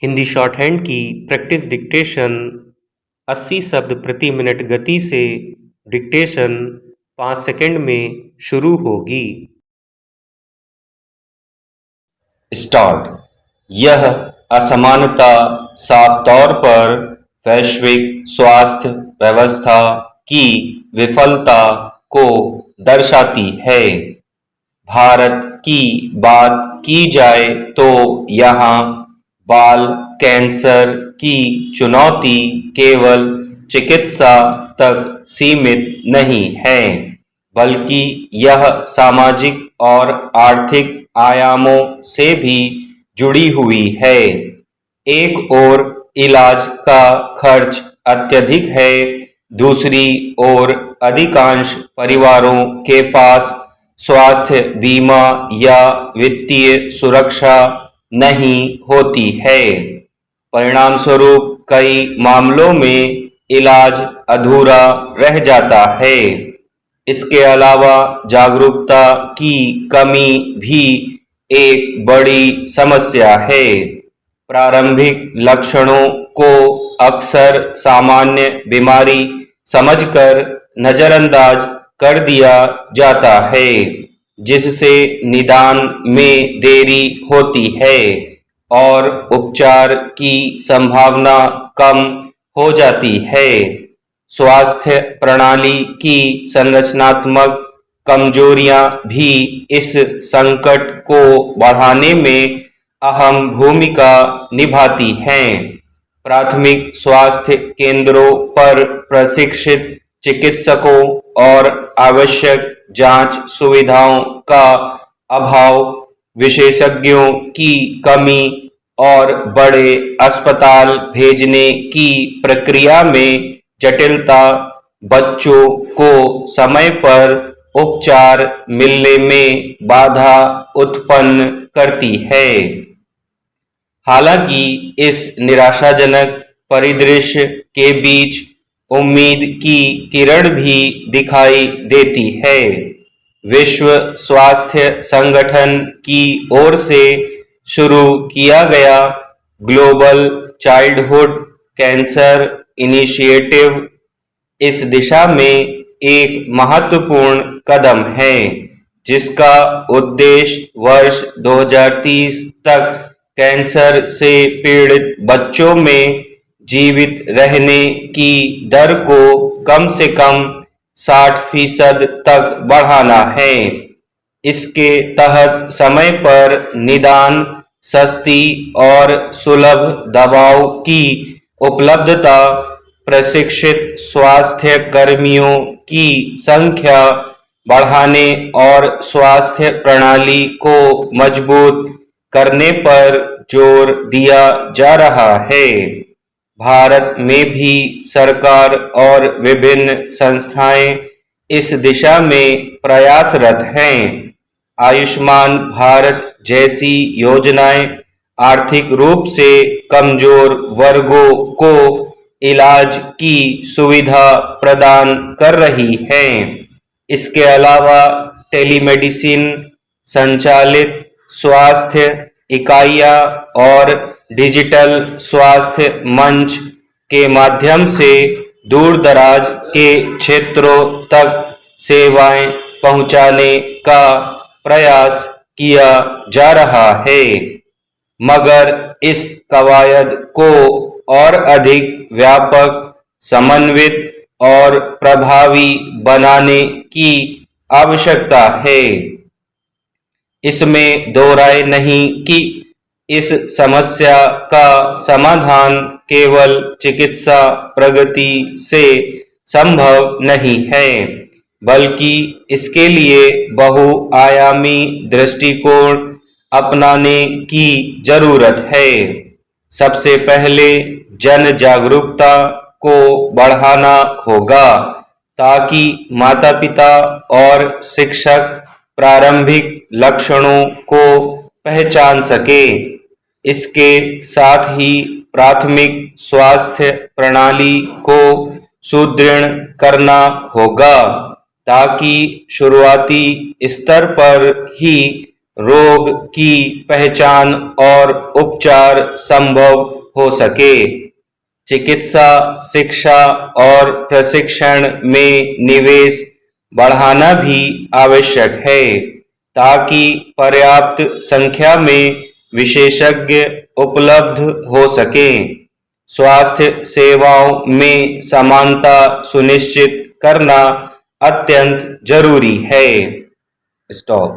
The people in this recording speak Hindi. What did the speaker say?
हिंदी शॉर्ट हैंड की प्रैक्टिस डिक्टेशन 80 शब्द प्रति मिनट गति से डिक्टेशन 5 सेकंड में शुरू होगी। स्टार्ट। यह असमानता साफ तौर पर वैश्विक स्वास्थ्य व्यवस्था की विफलता को दर्शाती है। भारत की बात की जाए तो यहाँ बाल कैंसर की चुनौती केवल चिकित्सा तक सीमित नहीं है, बल्कि यह सामाजिक और आर्थिक आयामों से भी जुड़ी हुई है। एक ओर इलाज का खर्च अत्यधिक है, दूसरी ओर अधिकांश परिवारों के पास स्वास्थ्य बीमा या वित्तीय सुरक्षा नहीं होती है। परिणामस्वरूप कई मामलों में इलाज अधूरा रह जाता है। इसके अलावा जागरूकता की कमी भी एक बड़ी समस्या है। प्रारंभिक लक्षणों को अक्सर सामान्य बीमारी समझकर नजरअंदाज कर दिया जाता है, जिससे निदान में देरी होती है और उपचार की संभावना कम हो जाती है। स्वास्थ्य प्रणाली की संरचनात्मक कमजोरियां भी इस संकट को बढ़ाने में अहम भूमिका निभाती हैं। प्राथमिक स्वास्थ्य केंद्रों पर प्रशिक्षित चिकित्सकों और आवश्यक जांच सुविधाओं का अभाव, विशेषज्ञों की कमी और बड़े अस्पताल भेजने की प्रक्रिया में जटिलता बच्चों को समय पर उपचार मिलने में बाधा उत्पन्न करती है। हालांकि इस निराशाजनक परिदृश्य के बीच उम्मीद की किरण भी दिखाई देती है। विश्व स्वास्थ्य संगठन की ओर से शुरू किया गया ग्लोबल चाइल्डहुड कैंसर इनिशिएटिव इस दिशा में एक महत्वपूर्ण कदम है, जिसका उद्देश्य वर्ष 2030 तक कैंसर से पीड़ित बच्चों में जीवित रहने की दर को कम से कम 60% तक बढ़ाना है। इसके तहत समय पर निदान, सस्ती और सुलभ दवाओं की उपलब्धता, प्रशिक्षित स्वास्थ्य कर्मियों की संख्या बढ़ाने और स्वास्थ्य प्रणाली को मजबूत करने पर जोर दिया जा रहा है। भारत में भी सरकार और विभिन्न संस्थाएं इस दिशा में प्रयासरत हैं। आयुष्मान भारत जैसी योजनाएं आर्थिक रूप से कमजोर वर्गों को इलाज की सुविधा प्रदान कर रही हैं। इसके अलावा टेलीमेडिसिन संचालित स्वास्थ्य इकाइयां और डिजिटल स्वास्थ्य मंच के माध्यम से दूर दराज के क्षेत्रों तक सेवाएं पहुंचाने का प्रयास किया जा रहा है, मगर इस कवायद को और अधिक व्यापक, समन्वित और प्रभावी बनाने की आवश्यकता है। इसमें दो राय नहीं कि इस समस्या का समाधान केवल चिकित्सा प्रगति से संभव नहीं है, बल्कि इसके लिए बहुआयामी दृष्टिकोण अपनाने की जरूरत है। सबसे पहले जन जागरूकता को बढ़ाना होगा, ताकि माता-पिता और शिक्षक प्रारंभिक लक्षणों को पहचान सके। इसके साथ ही प्राथमिक स्वास्थ्य प्रणाली को सुदृढ़ करना होगा, ताकि शुरुआती स्तर पर ही रोग की पहचान और उपचार संभव हो सके। चिकित्सा शिक्षा और प्रशिक्षण में निवेश बढ़ाना भी आवश्यक है ताकि पर्याप्त संख्या में विशेषज्ञ उपलब्ध हो सकें। स्वास्थ्य सेवाओं में समानता सुनिश्चित करना अत्यंत जरूरी है। स्टॉप।